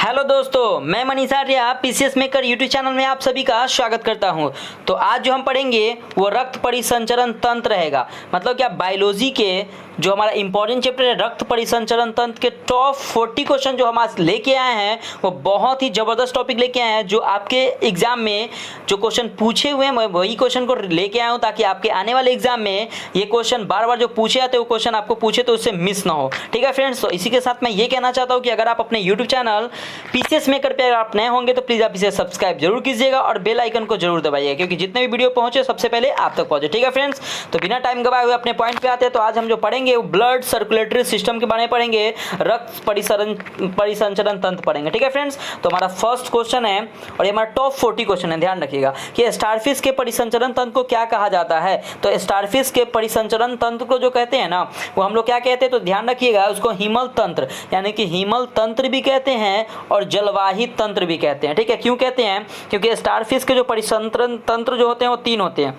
Hello दोस्तों, मैं Manish Arya PCS maker YouTube channel में आप सभी का स्वागत करता हूं। तो आज जो हम पढ़ेंगे वो रक्त परिसंचरण तंत्र रहेगा। मतलब क्या बायोलॉजी के जो हमारा इंपॉर्टेंट चैप्टर है रक्त परिसंचरण तंत्र के टॉप 40 क्वेश्चन जो हम आज लेके आए हैं वो बहुत ही ज़बरदस्त टॉपिक लेके आए हैं। जो आपके एग्जाम में जो क्वेश्चन पूछे हुए हैं मैं वही क्वेश्चन को लेके आया हूँ, ताकि आपके आने वाले एग्जाम में ये क्वेश्चन बार बार जो पूछे जाते हैं वो क्वेश्चन आपको पूछे तो उससे मिस ना हो। ठीक है फ्रेंड्स, तो इसी के साथ मैं ये कहना चाहता हूँ कि अगर आप अपने यूट्यूब चैनल पीसीएस मेकर पे अगर आप नए होंगे तो प्लीज़ आप इसे सब्सक्राइब जरूर कीजिएगा और बेल आइकन को जरूर दबाइएगा, क्योंकि जितने भी वीडियो पहुंचे सबसे पहले आप तक पहुंचे। ठीक है फ्रेंड्स, तो बिना टाइम गवाए हुए अपने पॉइंट पे आते हैं। तो आज हम जो पढ़ेंगे वो ब्लड सर्कुलेटरी सिस्टम के बारे में पढ़ेंगे, रक्त परिसंचरण तंत्र पढ़ेंगे। ठीक है फ्रेंड्स, तो हमारा फर्स्ट क्वेश्चन है और ये हमारा टॉप 40 क्वेश्चन है। ध्यान रखिएगा कि स्टारफिश के परिसंचरण तंत्र को क्या कहा जाता है। तो स्टारफिश के परिसंचरण तंत्र को जो कहते हैं ना वो हम लोग क्या कहते हैं, तो ध्यान रखिएगा उसको हिमल तंत्र यानी कि हिमल तंत्र भी कहते हैं और जलवाहित तंत्र भी कहते हैं। ठीक है, क्यों कहते हैं? क्योंकि स्टारफिश के जो परिसंचरण तंत्र जो होते हैं वो 3 होते हैं,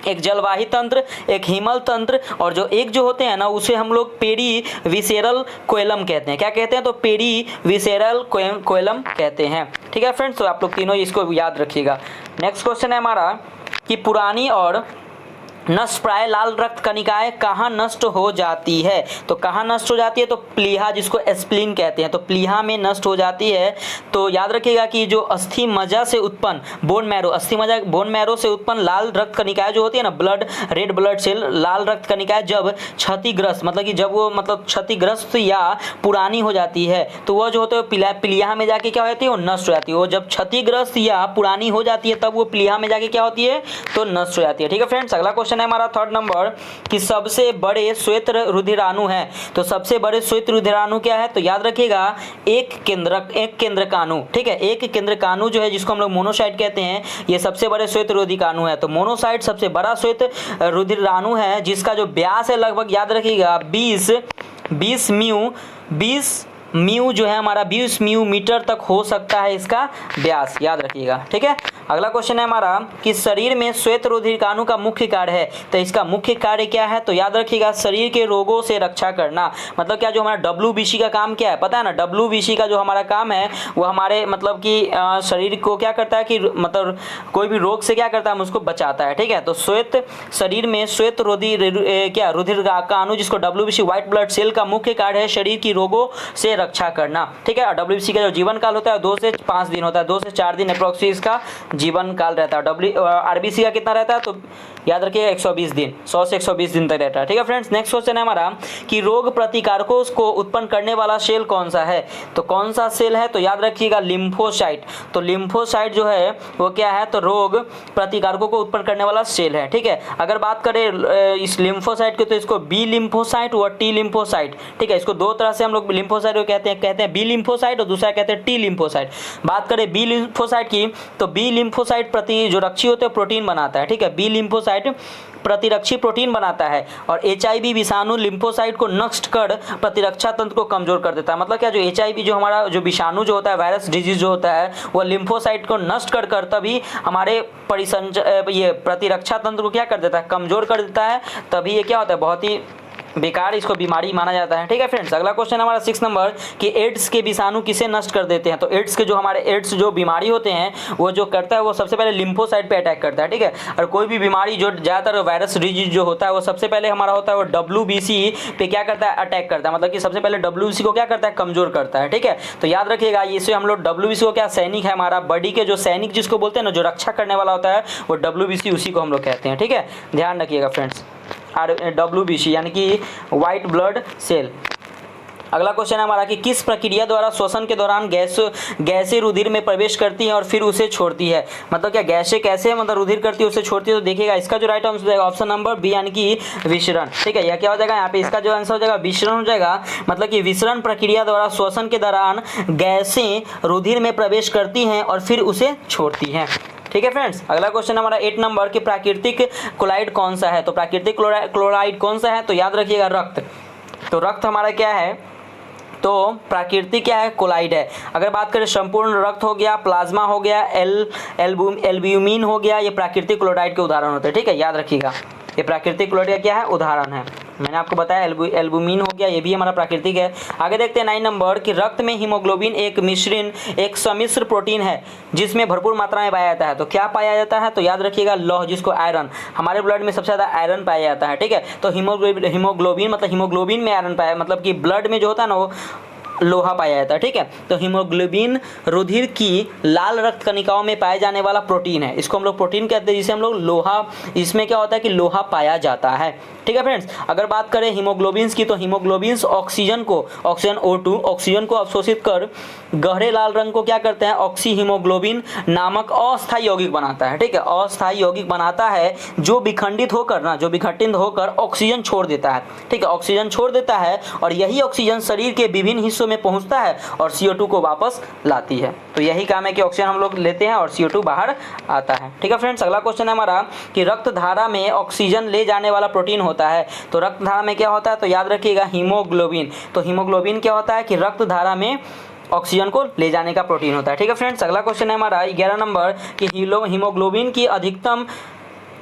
एक जलवाही तंत्र, एक हिमल तंत्र और जो एक जो होते हैं ना उसे हम लोग पेरी विसेरल कोएलम कहते हैं। क्या कहते हैं? तो पेरी विसेरल कोएलम कहते हैं। ठीक है फ्रेंड्स, तो आप लोग तीनों इसको याद रखिएगा। नेक्स्ट क्वेश्चन है हमारा कि पुरानी और नष्ट प्राय लाल रक्त कणिकाएं कहाँ नष्ट हो जाती है। तो कहाँ नष्ट हो जाती है? तो प्लीहा, जिसको स्प्लीन कहते हैं, तो प्लीहा में नष्ट हो जाती है। तो याद रखिएगा कि जो अस्थि मज्जा से उत्पन्न बोन मैरो, अस्थि मज्जा बोन मैरो से उत्पन्न लाल रक्त कणिकाएं जो होती है ना, ब्लड रेड ब्लड सेल लाल रक्त कणिकाएं जब क्षतिग्रस्त मतलब कि जब वो क्षतिग्रस्त या पुरानी हो जाती है तो वह जो होते हैं प्लीहा में जाके क्या होती है, वो नष्ट हो जाती है। वो जब क्षतिग्रस्त या पुरानी हो जाती है तब वो प्लीहा में जाके क्या होती है, तो नष्ट हो जाती है। ठीक है फ्रेंड्स, अगला क्वेश्चन है हमारा थर्ड नंबर कि सबसे बड़े श्वेत रुधिराणु है। तो सबसे बड़े श्वेत रुधिराणु क्या है? तो याद रखिएगा एक केंद्रकाणु। ठीक है, एक केंद्रकाणु जो है जिसको हम लोग मोनोसाइट कहते हैं, ये सबसे बड़े श्वेत रुधिराणु है। तो मोनोसाइट सबसे बड़ा श्वेत रुधिराणु है जिसका जो व्यास है लगभग याद रखिएगा 20 म्यू जो है हमारा 20 म्यू मीटर तक हो सकता है इसका व्यास, याद रखिएगा। ठीक है, अगला क्वेश्चन है हमारा कि शरीर में श्वेत रुधिराणु का मुख्य कार्य है। तो इसका मुख्य कार्य क्या है? तो याद रखिएगा शरीर के रोगों से रक्षा करना। मतलब क्या, जो हमारा WBC का काम क्या है पता है ना? WBC का जो हमारा काम है वो हमारे मतलब कि शरीर को क्या करता है कि मतलब कोई भी रोग से क्या करता है, हम उसको बचाता है। ठीक है, तो श्वेत शरीर में श्वेत रुधिराणु जिसको WBC व्हाइट ब्लड सेल का मुख्य कार्य है शरीर की रोगों से रक्षा करना। ठीक है, WBC का जो जीवन काल होता है 2 से 5 दिन होता है, 2 से 4 दिन अप्रोक्सीमेट इसका जीवन काल रहता है। RBC का कितना रहता है? तो याद रखिए 120 दिन, 100 से 120 दिन तक रहता है। ठीक है फ्रेंड्स, नेक्स्ट क्वेश्चन है हमारा कि रोग प्रतिकारकों को उत्पन्न करने वाला सेल कौन सा है। तो कौन सा सेल है? तो याद रखिएगा लिम्फोसाइट। तो लिम्फोसाइट जो है वो क्या है? तो रोग प्रतिकारकों को उत्पन्न करने वाला सेल है। ठीक है, अगर बात करें इस लिम्फोसाइट की तो इसको बी लिम्फोसाइट व टी लिम्फोसाइट। ठीक है, इसको दो तरह से हम लोग लिम्फोसाइट को कहते हैं बी लिम्फोसाइट और दूसरा कहते हैं टी लिम्फोसाइट। बात करें बी लिम्फोसाइट की तो बी लिम्फोसाइट प्रति जो रक्षी होते हैं प्रोटीन बनाता है। ठीक है, बी लिम्फोसाइट प्रतिरक्षी प्रोटीन बनाता है और HIV विषाणु लिम्फोसाइट को नष्ट कर प्रतिरक्षा तंत्र को कमजोर कर देता है। मतलब क्या, जो HIV जो हमारा जो विषाणु जो होता है वायरस डिजीज जो होता है वो लिम्फोसाइट को नष्ट कर तभी हमारे ये प्रतिरक्षा तंत्र को क्या कर देता है, कमजोर कर देता है। तभी ये क्या होता है, बहुत ही बेकार इसको बीमारी माना जाता है। ठीक है फ्रेंड्स, अगला क्वेश्चन हमारा 6 नंबर कि एड्स के विषाणु किसे नष्ट कर देते हैं। तो एड्स के जो हमारे एड्स जो बीमारी होते हैं वो जो करता है वो सबसे पहले लिम्फोसाइट पे अटैक करता है। ठीक है, और कोई भी बीमारी जो ज़्यादातर वायरस डिजीज जो होता है वो सबसे पहले हमारा होता है वो WBC पे क्या करता है, अटैक करता है। मतलब कि सबसे पहले WBC को क्या करता है, कमजोर करता है। ठीक है, तो याद रखिएगा इसे हम लोग WBC को क्या, सैनिक है हमारा बॉडी के जो सैनिक जिसको बोलते हैं ना, जो रक्षा करने वाला होता है वो WBC उसी को हम लोग कहते हैं। ठीक है, ध्यान रखिएगा फ्रेंड्स, WBC यानी कि व्हाइट ब्लड सेल। अगला क्वेश्चन है हमारा कि किस प्रक्रिया द्वारा श्वसन के दौरान गैसें रुधिर में प्रवेश करती हैं और फिर उसे छोड़ती है। मतलब क्या गैसें कैसे मतलब रुधिर करती है उसे छोड़ती है। तो देखिएगा इसका जो राइट आंसर हो ऑप्शन नंबर बी यानी कि विसरण। ठीक है, यह क्या हो जाएगा यहाँ पे, इसका जो आंसर हो जाएगा विसरण हो जाएगा। मतलब कि विसरण प्रक्रिया द्वारा श्वसन के दौरान गैसें रुधिर में प्रवेश करती हैं और फिर उसे छोड़ती हैं। ठीक है फ्रेंड्स, अगला क्वेश्चन हमारा 8 नंबर कि प्राकृतिक क्लोराइड कौन सा है। तो प्राकृतिक क्लोराइड कौन सा है? तो याद रखिएगा रक्त। तो रक्त हमारा क्या है, तो प्राकृतिक क्या है, क्लोराइड है। अगर बात करें संपूर्ण रक्त हो गया, प्लाज्मा हो गया, एल्ब्यूमिन हो गया, ये प्राकृतिक क्लोराइड के उदाहरण होते हैं। ठीक है, याद रखिएगा ये प्राकृतिक क्लोराइड क्या है, उदाहरण है। मैंने आपको बताया एल्बुमिन हो गया, ये भी हमारा प्राकृतिक है। आगे देखते हैं 9 नंबर कि रक्त में हीमोग्लोबिन एक सम्मिश्र प्रोटीन है जिसमें भरपूर मात्रा में पाया जाता है। तो क्या पाया जाता है? तो याद रखिएगा लौह, जिसको आयरन, हमारे ब्लड में सबसे ज़्यादा आयरन पाया जाता है, ठीक है। तो हीमोग्लोबिन मतलब हीमोग्लोबिन में आयरन पाया, मतलब कि ब्लड में जो होता है ना वो लोहा पाया जाता है, ठीक है। तो हीमोग्लोबिन रुधिर की लाल रक्त कणिकाओं में पाए जाने वाला प्रोटीन है, इसको हम लोग प्रोटीन कहते हैं, जिसे हम लोग लोहा, इसमें क्या होता है कि लोहा पाया जाता है, ठीक है फ्रेंड्स। अगर बात करें हीमोग्लोबिन्स की, तो हीमोग्लोबिन्स ऑक्सीजन O2 ऑक्सीजन को अवशोषित कर गहरे लाल रंग को क्या करते हैं, ऑक्सी हीमोग्लोबिन नामक अस्थायी यौगिक बनाता है, ठीक है। अस्थायी यौगिक बनाता है जो विखंडित होकर ऑक्सीजन छोड़ देता है, ठीक है। ऑक्सीजन छोड़ देता है और यही ऑक्सीजन शरीर के विभिन्न हिस्सों में पहुंचता है और CO2 को वापस लाती है। तो यही काम है कि ऑक्सीजन हम लोग लेते हैं और CO2 बाहर आता है, ठीक है फ्रेंड्स। अगला क्वेश्चन है हमारा कि रक्त धारा में ऑक्सीजन ले जाने वाला प्रोटीन होता है। तो रक्त धारा में क्या होता है? तो याद रखिएगा हीमोग्लोबिन। तो हीमोग्लोबिन क्या होता है कि रक्त धारा में ऑक्सीजन को ले जाने का प्रोटीन होता है, ठीक है फ्रेंड्स। अगला क्वेश्चन है हमारा 11 नंबर कि हीमोग्लोबिन की अधिकतम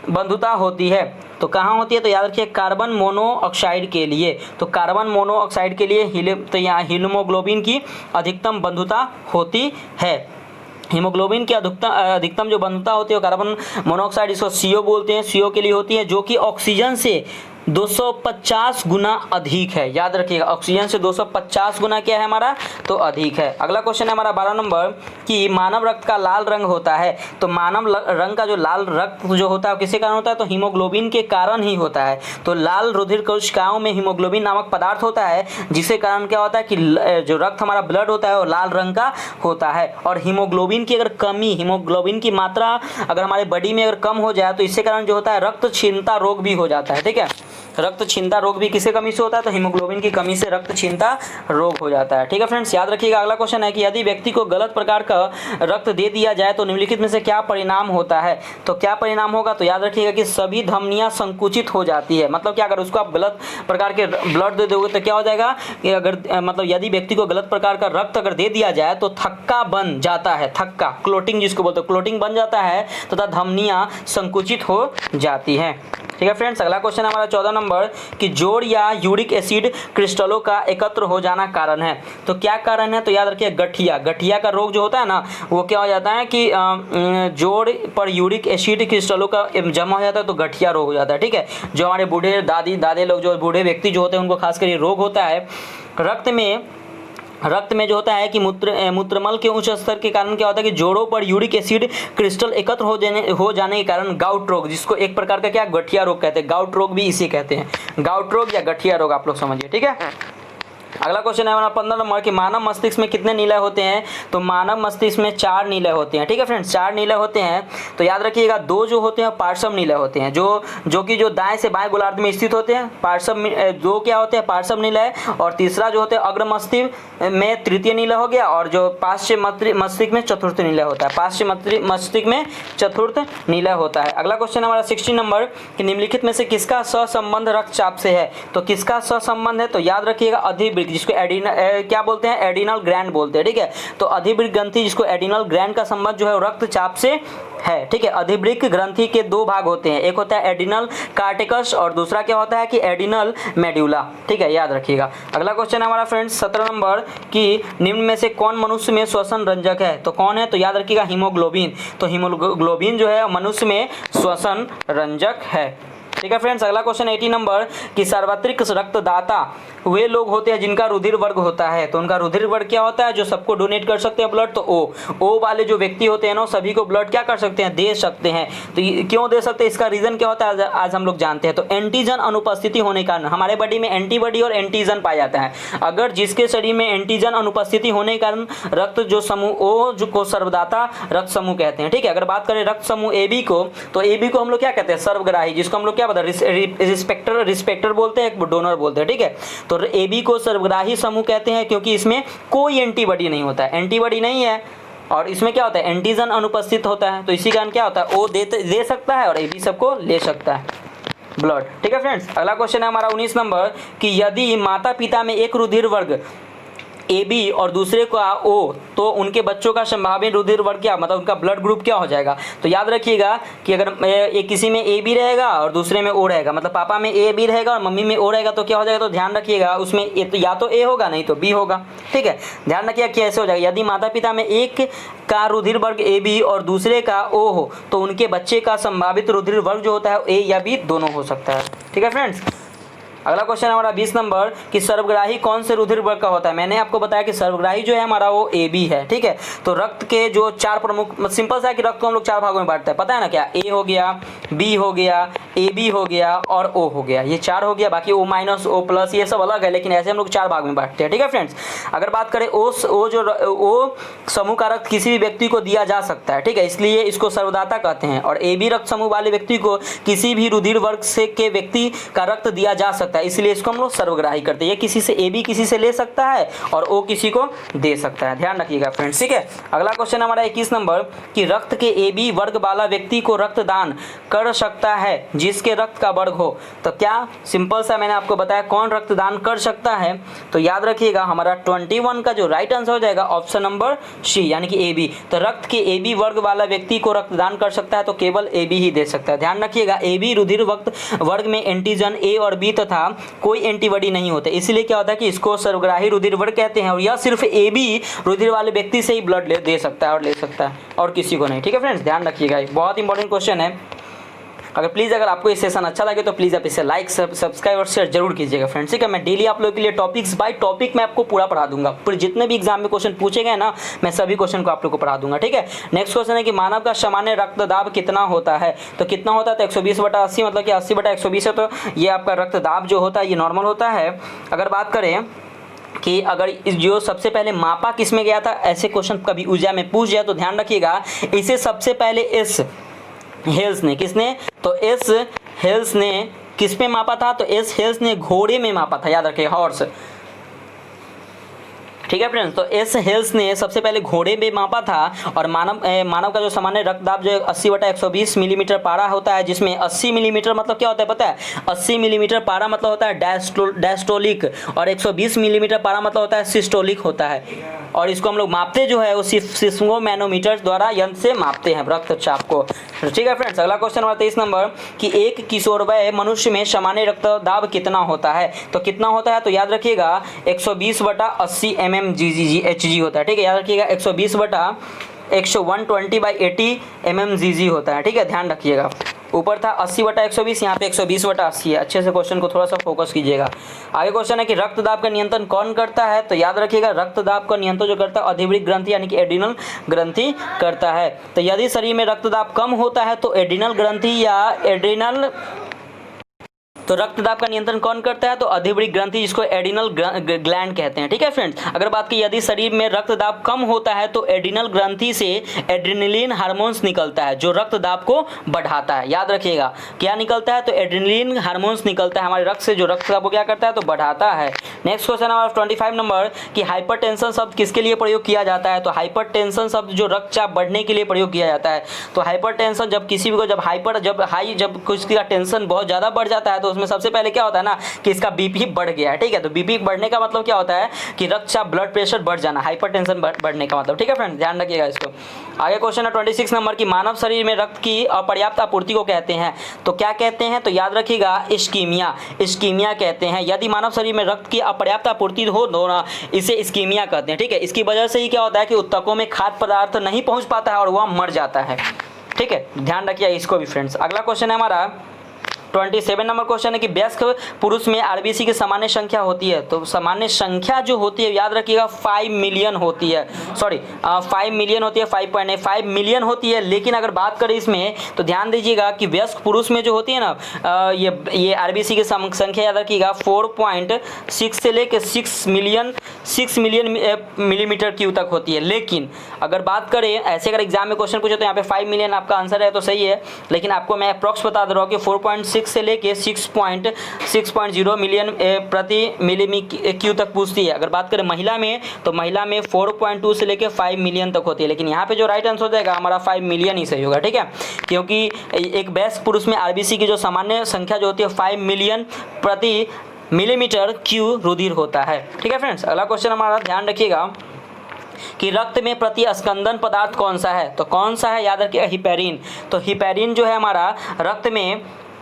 बंधुता होती है। तो कहाँ होती है? तो याद रखिए कार्बन मोनोऑक्साइड के लिए। तो कार्बन मोनोऑक्साइड के लिए तो यहाँ हीमोग्लोबिन की अधिकतम बंधुता होती है। हीमोग्लोबिन की अधिकतम जो बंधुता होती है कार्बन मोनोऑक्साइड, इसको CO बोलते हैं, CO के लिए होती है, जो कि ऑक्सीजन से 250 गुना अधिक है। याद रखिएगा ऑक्सीजन से 250 गुना क्या है हमारा? तो अधिक है। अगला क्वेश्चन है हमारा 12 नंबर कि मानव रक्त का लाल रंग होता है। तो मानव रंग का जो लाल रक्त जो होता है किसके कारण होता है? तो हीमोग्लोबिन के कारण ही होता है। तो लाल रुधिर कोशिकाओं में हीमोग्लोबिन नामक पदार्थ होता है, जिसके कारण क्या होता है कि जो रक्त हमारा ब्लड होता है वो लाल रंग का होता है। और हीमोग्लोबिन की अगर कमी, हीमोग्लोबिन की मात्रा अगर हमारे बॉडी में अगर कम हो जाए तो इससे कारण जो होता है रक्त क्षीणता रोग भी हो जाता है, ठीक है। रक्त क्षीणता रोग भी किसके कमी से होता है? तो हीमोग्लोबिन की कमी से रक्त क्षीणता रोग हो जाता है, ठीक है फ्रेंड्स। याद रखिएगा अगला क्वेश्चन है कि यदि व्यक्ति को गलत प्रकार का रक्त दे दिया जाए तो निम्नलिखित में से क्या परिणाम होता है? तो क्या परिणाम होगा? तो याद रखिएगा कि सभी धमनियां संकुचित हो जाती है। मतलब क्या, अगर उसको आप गलत प्रकार के ब्लड दे दोगे तो क्या हो जाएगा कि अगर मतलब यदि व्यक्ति को गलत प्रकार का रक्त अगर दे दिया जाए तो थक्का बन जाता है, थक्का, क्लोटिंग जिसको बोलते हैं, क्लोटिंग बन जाता है तथा धमनियां संकुचित हो जाती हैं, ठीक है फ्रेंड्स। अगला क्वेश्चन है हमारा 14 नंबर कि जोड़ या यूरिक एसिड क्रिस्टलों का एकत्र हो जाना कारण है। तो क्या कारण है? तो याद रखिए गठिया का रोग जो होता है ना वो क्या हो जाता है कि जोड़ पर यूरिक एसिड क्रिस्टलों का जमा हो जाता है तो गठिया रोग हो जाता है, ठीक है। जो हमारे बूढ़े दादे लोग, जो बूढ़े व्यक्ति जो होते हैं उनको खासकर ये रोग होता है। रक्त में जो होता है कि मूत्रमल के उच्च स्तर के कारण क्या होता है कि जोड़ों पर यूरिक एसिड क्रिस्टल एकत्र हो जाने के कारण गाउट रोग, जिसको एक प्रकार का क्या गठिया रोग कहते हैं, गाउट रोग भी इसे कहते हैं, गाउट रोग या गठिया रोग आप लोग समझिए, ठीक है। अगला क्वेश्चन है हमारा 15 नंबर कि मानव मस्तिष्क में कितने नीले होते हैं? तो मानव मस्तिष्क में 4 नीले होते हैं, ठीक है फ्रेंड्स, 4 नीले होते हैं। तो याद रखिएगा 2 जो होते हैं पार्श्व नीले होते हैं, जो कि जो दाएं से बाएं गोलार्ध में स्थित होते हैं, पार्श्व 2 क्या होते हैं? पार्श्व नीला है। और तीसरा जो होते हैं अग्र मस्तिष्क में तृतीय नीला हो गया, और जो पार्श्व मस्तिष्क में चतुर्थ नीला होता है, पार्श्व मस्तिष्क में चतुर्थ नीला होता है। अगला क्वेश्चन हमारा 16 नंबर कि निम्नलिखित में से किसका सहसंबंध रक्तचाप से है? तो किसका सहसंबंध है? तो याद रखिएगा अधिवृक्क, जिसको क्या बोलते हैं? एडिनल ग्लैंड बोलते हैं, ठीक है। तो अधिवृक्क ग्रंथि, जिसको एडिनल ग्लैंड का संबंध जो है रक्तचाप से है, ठीक है। अधिवृक्क ग्रंथि के 2 भाग होते हैं, एक होता है एडिनल कार्टिकस और दूसरा क्या होता है कि एडिनल मेड्यूला, ठीक है, याद रखिएगा। अगला क्वेश्चन है हमारा फ्रेंड्स 17 नंबर कि निम्न में से कौन मनुष्य में श्वसन रंजक है? तो कौन है? तो याद रखिएगा हीमोग्लोबिन। तो हीमोग्लोबिन जो है मनुष्य में श्वसन रंजक है, ठीक है फ्रेंड्स। अगला क्वेश्चन 18 नंबर कि सार्वत्रिक रक्तदाता वे लोग होते हैं जिनका रुधिर वर्ग होता है। तो उनका रुधिर वर्ग क्या होता है? जो सबको डोनेट कर सकते हैं ब्लड, तो ओ वाले जो व्यक्ति होते हैं ना सभी को ब्लड क्या कर सकते हैं? दे सकते हैं। तो क्यों दे सकते हैं? इसका रीजन क्या होता है आज हम लोग जानते हैं। तो एंटीजन अनुपस्थिति होने के कारण हमारे बॉडी में एंटीबॉडी और एंटीजन पाया जाता है। अगर जिसके शरीर में एंटीजन अनुपस्थिति होने के कारण रक्त जो समूह ओ जो को सर्वदाता रक्त समूह कहते हैं, ठीक है। अगर बात करें रक्त समूह AB को, तो AB को हम लोग क्या कहते हैं? सर्वग्राही, जिसको हम लोग क्या रिस्पेक्टर बोलते हैं, एक डोनर बोलते हैं, ठीक है। तो AB को सर्वग्राही समूह कहते हैं क्योंकि इसमें कोई एंटीबॉडी नहीं होता है, एंटीबॉडी नहीं है और इसमें क्या होता है? एंटीजन अनुपस्थित होता है। तो इसी कारण क्या होता है? O दे सकता है और AB सबको ले सकता है ब्लड, ठीक है फ्रेंड्स। अगला क्वेश्चन है हमारा 19 नंबर कि यदि माता पिता में एक रुधिर वर्ग ए बी और दूसरे का ओ, तो उनके बच्चों का संभावित रुधिर वर्ग क्या, मतलब उनका ब्लड ग्रुप क्या हो जाएगा। तो याद रखिएगा कि अगर किसी में ए बी रहेगा और दूसरे में ओ रहेगा, मतलब पापा में ए बी रहेगा और मम्मी में ओ रहेगा, तो क्या हो जाएगा, तो ध्यान रखिएगा उसमें या तो ए होगा नहीं तो बी होगा। ठीक है, ध्यान रखिएगा कैसे हो जाएगा। यदि माता पिता में एक का रुधिर वर्ग ए बी और दूसरे का ओ हो, तो उनके बच्चे का संभावित रुधिर वर्ग जो होता है ए या बी दोनों हो सकता है। ठीक है फ्रेंड्स, अगला क्वेश्चन है हमारा 20 नंबर कि सर्वग्राही कौन से रुधिर वर्ग का होता है। मैंने आपको बताया कि सर्वग्राही जो है हमारा वो ए बी है। ठीक है, तो रक्त के जो चार प्रमुख, सिंपल सा है कि रक्त को हम लोग चार भागों में बांटते हैं, पता है ना, क्या, ए हो गया, बी हो गया, ए बी हो गया और ओ हो गया, ये चार हो गया, बाकी ओ माइनस ओ प्लस ये सब अलग है, लेकिन ऐसे हम लोग चार भाग में बांटते हैं। ठीक है फ्रेंड्स, अगर बात करें ओ समूह का रक्त किसी भी व्यक्ति को दिया जा सकता है, ठीक है, इसलिए इसको सर्वदाता कहते हैं। और ए बी रक्त समूह वाले व्यक्ति को किसी भी रुधिर वर्ग से के व्यक्ति का रक्त दिया जा सकता है, इसलिए इसको हम लोग सर्वग्राही करते हैं। ये किसी से ए बी किसी से ले सकता है और ओ किसी को दे सकता है, ध्यान रखिएगा फ्रेंड्स। ठीक है, अगला क्वेश्चन हमारा 21 नंबर कि रक्त के ए बी वर्ग वाला व्यक्ति को रक्तदान कर सकता है जिसके रक्त का वर्ग हो। तो क्या, सिंपल सा मैंने आपको बताया कौन रक्तदान कर सकता है, तो याद रखिएगा हमारा 21 का जो राइट आंसर हो जाएगा ऑप्शन नंबर सी, यानी कि ए बी। तो रक्त के ए बी वर्ग वाला व्यक्ति को रक्तदान कर सकता है तो केवल ए बी ही दे सकता है। ध्यान रखिएगा ए बी रुधिर वर्ग में एंटीजन ए और बी तथा कोई एंटीबॉडी नहीं होते, इसलिए क्या होता है कि इसको सर्वग्राही रुधिर वर्ग कहते हैं। और यह सिर्फ ए बी रुधिर वाले व्यक्ति से ही ब्लड दे सकता है और ले सकता है और किसी को नहीं। ठीक है फ्रेंड्स, ध्यान रखिएगा, बहुत इंपॉर्टेंट क्वेश्चन है। अगर आपको ये सेशन अच्छा लगे तो प्लीज़ आप इसे लाइक सब्सक्राइब और शेयर जरूर कीजिएगा फ्रेंड्स। ठीक है, मैं डेली आप लोगों के लिए टॉपिक्स बाय टॉपिक में आपको पूरा पढ़ा दूंगा, पूरे जितने भी एग्जाम में क्वेश्चन पूछे गए ना, मैं सभी क्वेश्चन को आप लोग को पढ़ा दूंगा। ठीक है, नेक्स्ट क्वेश्चन है कि मानव का सामान्य रक्तदाब कितना होता है। तो कितना होता है, तो 120/80, मतलब कि 80/120 है, तो ये आपका रक्तदाब जो होता है ये नॉर्मल होता है। अगर बात करें कि अगर जो सबसे पहले मापा किस में गया था, ऐसे क्वेश्चन कभी ऊर्जा में पूछ जाए तो ध्यान रखिएगा इसे सबसे पहले इस हेल्स ने, किसने, तो एस हेल्स ने किस पे मापा था, तो एस हेल्स ने घोड़े में मापा था, याद रखिए हॉर्स। ठीक है फ्रेंड्स, तो एस हेल्स ने सबसे पहले घोड़े में मापा था। और मानव का जो सामान्य रक्तदाब जो 80/120 मिलीमीटर पारा होता है, जिसमें 80 मिलीमीटर मतलब क्या होता है पता है, 80 मिलीमीटर पारा मतलब होता है डायस्टोलिक और 120 मिलीमीटर पारा मतलब होता है सिस्टोलिक होता है। और इसको हम लोग मापते जो है वो सिस्मोमैनोमीटर द्वारा यंत्र से मापते हैं रक्तचाप को। ठीक है फ्रेंड्स, अगला क्वेश्चन हमारा 23 नंबर कि एक किशोरवय मनुष्य में सामान्य रक्तदाब कितना होता है। तो कितना होता है, तो याद रखिएगा 120/80 mmHg होता है। ठीक है, याद रखिएगा 120/120/80 mmHg होता है। ठीक है, ध्यान रखिएगा, ऊपर था 80/120, यहाँ पे 120/80 है। अच्छे से क्वेश्चन को थोड़ा सा फोकस कीजिएगा। आगे क्वेश्चन है कि रक्तदाब का नियंत्रण कौन करता है। तो याद रखिएगा रक्तदाब का नियंत्रण जो करता है अधिवृक्क ग्रंथि यानी कि एड्रिनल ग्रंथि करता है। तो यदि शरीर में रक्तदाब कम होता है तो एड्रिनल ग्रंथि या एड्रिनल, तो रक्तदाब का नियंत्रण कौन करता है, तो अधिवृक्क ग्रंथि, जिसको एड्रिनल ग्लैंड कहते हैं। ठीक है फ्रेंड्स, अगर बात की यदि शरीर में रक्तदाब कम होता है तो एड्रिनल ग्रंथि से एड्रेनलिन हार्मोन्स निकलता है जो रक्तदाब को बढ़ाता है। याद रखिएगा क्या निकलता है, तो एड्रेनलिन हार्मोन्स निकलता है हमारे रक्त से जो रक्तदाब को क्या करता है, तो बढ़ाता है। नेक्स्ट क्वेश्चन हमारा 25 नंबर कि हाइपरटेंशन शब्द किसके लिए प्रयोग किया जाता है। तो हाइपरटेंशन शब्द जो रक्तचाप बढ़ने के लिए प्रयोग किया जाता है। तो हाइपरटेंशन जब किसी भी को जब कुछ का टेंशन बहुत ज़्यादा बढ़ जाता है तो उसमें सबसे पहले क्या होता है ना कि इसका बीपी बढ़ गया है। ठीक है, तो बीपी बढ़ने का मतलब क्या होता है कि रक्तचाप ब्लड प्रेशर बढ़ जाना, हाइपरटेंशन बढ़ने का मतलब। ठीक है फ्रेंड, ध्यान रखिएगा इसको। आगे क्वेश्चन है 26 नंबर की मानव शरीर में रक्त की अपर्याप्त आपूर्ति को कहते हैं। तो क्या कहते हैं, तो याद रखिएगा इस्कीमिया कहते हैं। यदि मानव शरीर में रक्त की अपर्याप्त आपूर्ति हो ना, इसे इस्कीमिया कहते हैं। ठीक है, इसकी वजह से ही क्या होता है कि उत्तकों में खाद्य पदार्थ नहीं पहुंच पाता है और वह मर जाता है। ठीक है, ध्यान रखिए इसको भी फ्रेंड्स। अगला क्वेश्चन है हमारा 27 नंबर क्वेश्चन है कि वयस्क पुरुष में आरबीसी की सामान्य संख्या होती है। तो सामान्य संख्या जो होती है याद रखिएगा 5 मिलियन होती है, 5 मिलियन होती है, 5 मिलियन होती है। लेकिन अगर बात करें इसमें तो ध्यान दीजिएगा कि वयस्क पुरुष में जो होती है ना ये आरबीसी की संख्या याद रखिएगा 4.6 से लेकर 6 मिलियन मिलीमीटर क्यू तक होती है। लेकिन अगर बात करें ऐसे अगर एग्जाम में क्वेश्चन पूछे तो यहाँ पे 5 मिलियन आपका आंसर है तो सही है, लेकिन आपको मैं अप्रॉक्स बता दे रहा हूँ कि 4.6 से लेके 6.0 मिलियन प्रति मिली क्यू तक पूछती है। अगर बात करें महिला में तो महिला में 4.2 से लेके 5 मिलियन तक होती है। लेकिन यहाँ पे जो राइट आंसर हो जाएगा हमारा 5 मिलियन ही सही होगा। ठीक है, क्योंकि एक वयस्क पुरुष में आरबीसी की जो सामान्य संख्या जो होती है 5 मिलियन प्रति मिलीमीटर क्यूब रुधिर होता है। ठीक है फ्रेंड्स, अगला क्वेश्चन हमारा ध्यान रखिएगा कि रक्त में प्रतिस्पंदन पदार्थ कौन सा है, तो कौन सा है, याद रखिएगा हिपैरिन। तो हिपैरिन जो है हमारा रक्त में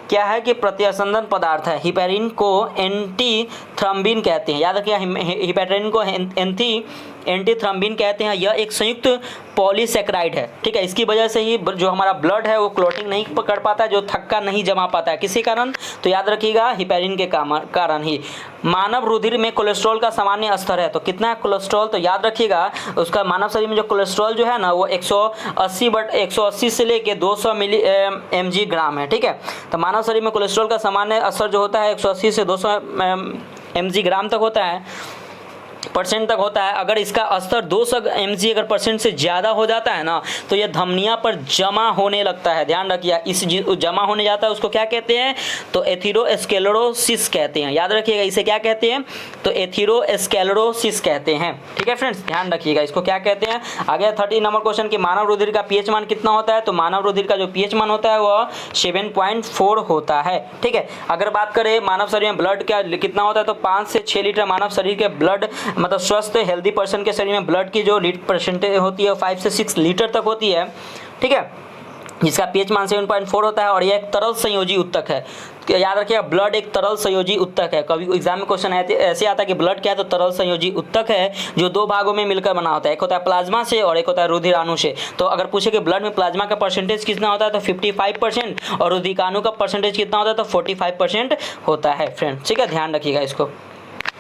क्या है कि प्रतिस्पंदन पदार्थ है। हिपैरिन को एंटी थ्रम्बिन कहते हैं, याद रखिएगा हिपैरिन को एंटी थ्रम्बिन कहते हैं। यह एक संयुक्त पॉलीसेक्राइड है। ठीक है, इसकी वजह से ही जो हमारा ब्लड है वो क्लॉटिंग नहीं कर पाता है, जो थक्का नहीं जमा पाता है, किसी कारण, तो याद रखिएगा हिपैरिन के कारण ही। मानव रुधिर में कोलेस्ट्रॉल का सामान्य स्तर है, तो कितना है कोलेस्ट्रॉल, तो याद रखिएगा उसका मानव शरीर में जो कोलेस्ट्रॉल जो है ना वो 180 से लेके 200 मिली mg ग्राम है। ठीक है, तो मानव शरीर में कोलेस्ट्रॉल का सामान्य स्तर जो होता है 180 से 200 mg ग्राम तक होता है, परसेंट तक होता है। अगर इसका स्तर 200 mg अगर परसेंट से ज़्यादा हो जाता है ना तो यह धमनिया पर जमा होने लगता है। ध्यान रखिए, इस जमा होने जाता है उसको क्या कहते हैं, तो एथेरोस्क्लेरोसिस कहते हैं। याद रखिएगा इसे क्या कहते हैं, तो एथेरोस्क्लेरोसिस कहते हैं। ठीक है फ्रेंड्स, ध्यान रखिएगा इसको क्या कहते हैं। आगे 30 नंबर क्वेश्चन कि मानव रुधिर का पीएच मान कितना होता है, तो मानव रुधिर का जो पीएच मान होता है वह 7.4 होता है। ठीक है, अगर बात करें मानव शरीर में ब्लड का कितना होता है, तो 5 से 6 लीटर मानव शरीर के ब्लड मतलब स्वस्थ हेल्दी पर्सन के शरीर में ब्लड की जो परसेंटेज होती है 5 से 6 लीटर तक होती है। ठीक है, जिसका पीएच मान 7.4 होता है और यह एक तरल संयोजी उत्तक है। याद रखिएगा ब्लड एक तरल संयोजी उत्तक है। कभी एग्जाम में क्वेश्चन ऐसे आता है कि ब्लड क्या है, तो तरल संयोजी उत्तक है जो 2 भागों में मिलकर बना होता है, एक होता है प्लाज्मा से और एक होता है रुधिराणु से। तो अगर पूछे कि ब्लड में प्लाज्मा का परसेंटेज कितना होता है, तो 55% और रुधिराणु का परसेंटेज कितना होता है, तो 45% होता है फ्रेंड। ठीक है, ध्यान रखिएगा इसको।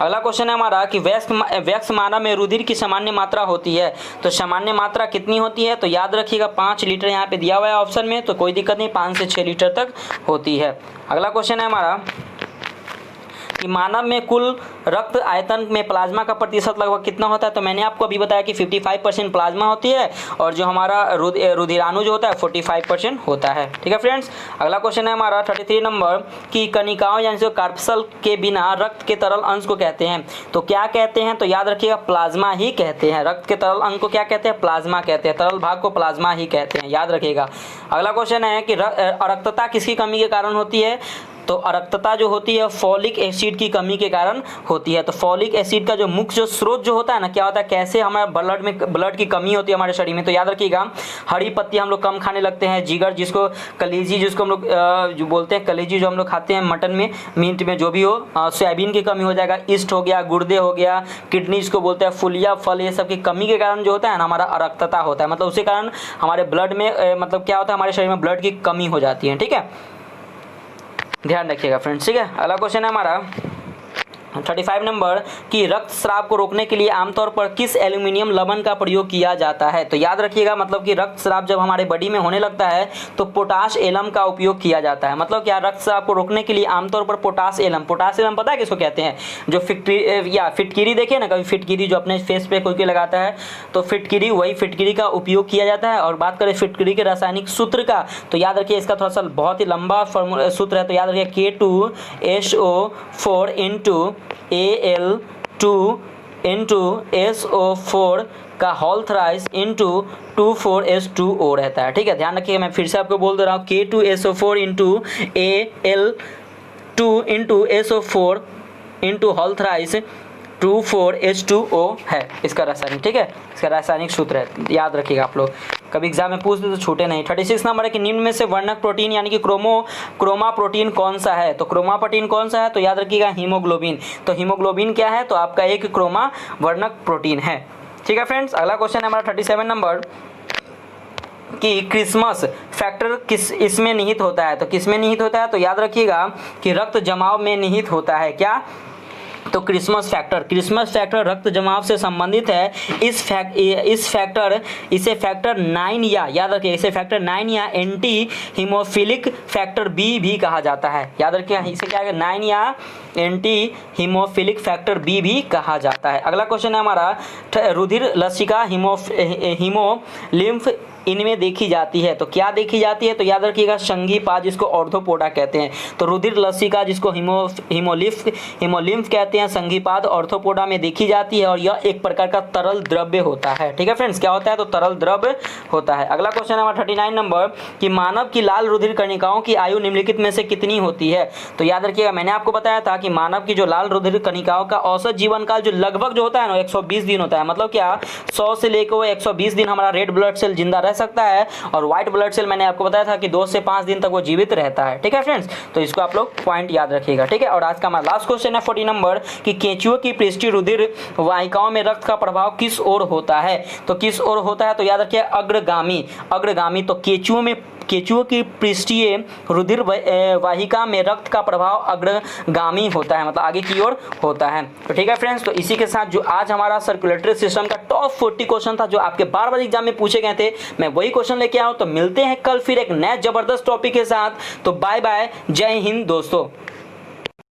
अगला क्वेश्चन है हमारा कि वयस्क मानव में रुधिर की सामान्य मात्रा होती है, तो सामान्य मात्रा कितनी होती है, तो याद रखिएगा 5 लीटर यहाँ पे दिया हुआ है ऑप्शन में, तो कोई दिक्कत नहीं, 5 से 6 लीटर तक होती है। अगला क्वेश्चन है हमारा कि मानव में कुल रक्त आयतन में प्लाज्मा का प्रतिशत लगभग कितना होता है, तो मैंने आपको अभी बताया कि 55% प्लाज्मा होती है और जो हमारा रुधिराणु जो होता है 45% होता है। ठीक है फ्रेंड्स, अगला क्वेश्चन है हमारा 33 नंबर कि कणिकाओं यानी जो कार्पसल के बिना रक्त के तरल अंश को कहते हैं, तो क्या कहते हैं, तो याद रखिएगा प्लाज्मा ही कहते हैं। रक्त के तरल अंश को क्या कहते हैं, प्लाज्मा कहते हैं, तरल भाग को प्लाज्मा ही कहते हैं, याद रखिएगा। अगला क्वेश्चन है कि अरक्तता किसकी कमी के कारण होती है, तो अरक्तता जो होती है फॉलिक एसिड की कमी के कारण होती है। तो फॉलिक एसिड का जो मुख्य जो स्रोत जो होता है ना, क्या होता है, कैसे हमारे ब्लड की कमी होती है हमारे शरीर में, तो याद रखिएगा हरी पत्ती हम लोग कम खाने लगते हैं, जिगर जिसको कलेजी जिसको हम लोग जो बोलते हैं, कलेजी जो हम लोग खाते हैं मटन में, मीट में जो भी हो, सोयाबीन की कमी हो जाएगा, ईस्ट हो गया, गुर्दे हो गया, किडनी जिसको बोलते हैं, फुलिया फल, ये सब की कमी के कारण जो होता है ना हमारा अरक्तता होता है। मतलब उसी कारण हमारे ब्लड में मतलब क्या होता है, हमारे शरीर में ब्लड की कमी हो जाती है। ठीक है, ध्यान रखिएगा फ्रेंड्स। ठीक है, अगला क्वेश्चन है हमारा 35 नंबर कि रक्तस्राव को रोकने के लिए आमतौर पर किस एल्यूमिनियम लवण का प्रयोग किया जाता है, तो याद रखिएगा मतलब कि रक्तस्राव जब हमारे बॉडी में होने लगता है तो पोटाश एलम का उपयोग किया जाता है। मतलब क्या, रक्तस्राव को रोकने के लिए आमतौर पर पोटाश एलम पता है किसको कहते हैं, जो फिटकिरी देखिए ना, कभी फिटकिरी जो अपने फेस पे कोई लगाता है, तो फिटकिरी वही फिटकिरी का उपयोग किया जाता है। और बात करें फिटकिरी के रासायनिक सूत्र का, तो याद रखिए इसका थोड़ा सा बहुत ही लंबा फॉर्मूला सूत्र है, तो याद रखिए K2SO4 into Al2 into SO4 का होल थ्राइस इंटू 24H2O रहता है। ठीक है, ध्यान रखिएगा, मैं फिर से आपको बोल दे रहा हूँ K2SO4 into Al2 into SO4 into whole thrice 24H2O है इसका रासायनिक। ठीक है, इसका रासायनिक सूत्र है, याद रखिएगा आप लोग, कभी एग्जाम में पूछ दे तो छूटे नहीं। 36 नंबर है कि निम्न में से वर्णक प्रोटीन यानी कि क्रोमा प्रोटीन कौन सा है, तो क्रोमा प्रोटीन कौन सा है, तो याद रखिएगा हीमोग्लोबिन। तो हीमोग्लोबिन क्या है, तो आपका एक क्रोमा वर्णक प्रोटीन है। ठीक है फ्रेंड्स, अगला क्वेश्चन है हमारा 37 नंबर कि क्रिसमस फैक्टर किस इसमें निहित होता है, तो किस में निहित होता है, तो याद रखिएगा कि रक्त जमाव में निहित होता है। क्या, तो क्रिसमस फैक्टर रक्त जमाव से संबंधित है। इसे फैक्टर 9 या याद रखिए इसे फैक्टर 9 या एंटी हीमोफिलिक फैक्टर बी भी कहा जाता है। याद रखिए इसे क्या है, 9 या एंटी हीमोफिलिक फैक्टर बी भी कहा जाता है। अगला क्वेश्चन है हमारा रुधिर लसिका हीमोलिम्फ इनमें देखी जाती है। तो क्या देखी जाती है? तो याद रखिएगा संघीपाद, जिसको ऑर्थोपोडा कहते हैं। तो रुधिर लसिका जिसको हिमोलिम्फ कहते हैं, संघीपाद ऑर्थोपोडा में देखी जाती है और यह एक प्रकार का तरल द्रव्य होता है। ठीक है फ्रेंड्स, क्या होता है? तो तरल द्रव्य होता है। अगला क्वेश्चन है हमारा 39 नंबर कि मानव की लाल रुधिर कणिकाओं की आयु निम्नलिखित में से कितनी होती है? तो याद रखिएगा मैंने आपको बताया था कि मानव की जो लाल रुधिर कणिकाओं का औसत जीवन काल जो लगभग जो होता है ना 120 दिन होता है। मतलब क्या 100 से लेकर 120 दिन हमारा रेड ब्लड सेल जिंदा रह सकता है और व्हाइट ब्लड सेल मैंने आपको बताया था कि 2 से 5 दिन तक वो जीवित रहता है। ठीक है फ्रेंड्स, तो इसको आप लोग पॉइंट याद रखिएगा। ठीक है, और आज का हमारा लास्ट क्वेश्चन है 40 नंबर कि केंचुओं की पृष्ठीय रुधिर वाहिकाओं में रक्त का प्रभाव किस ओर होता है? तो किस ओर होता है? तो याद रखिए अग्रगामी। तो केंचुओं की पृष्ठीय रुधिर वाहिका में रक्त का प्रभाव अग्रगामी होता है, मतलब आगे की ओर होता है। तो ठीक है फ्रेंड्स, तो इसी के साथ जो आज हमारा सर्कुलेटरी सिस्टम का टॉप 40 क्वेश्चन था जो आपके बार एग्जाम में पूछे गए थे, मैं वही क्वेश्चन लेके आया हूं। तो मिलते हैं कल फिर एक नए जबरदस्त टॉपिक के साथ। तो बाय बाय, जय हिंद दोस्तों।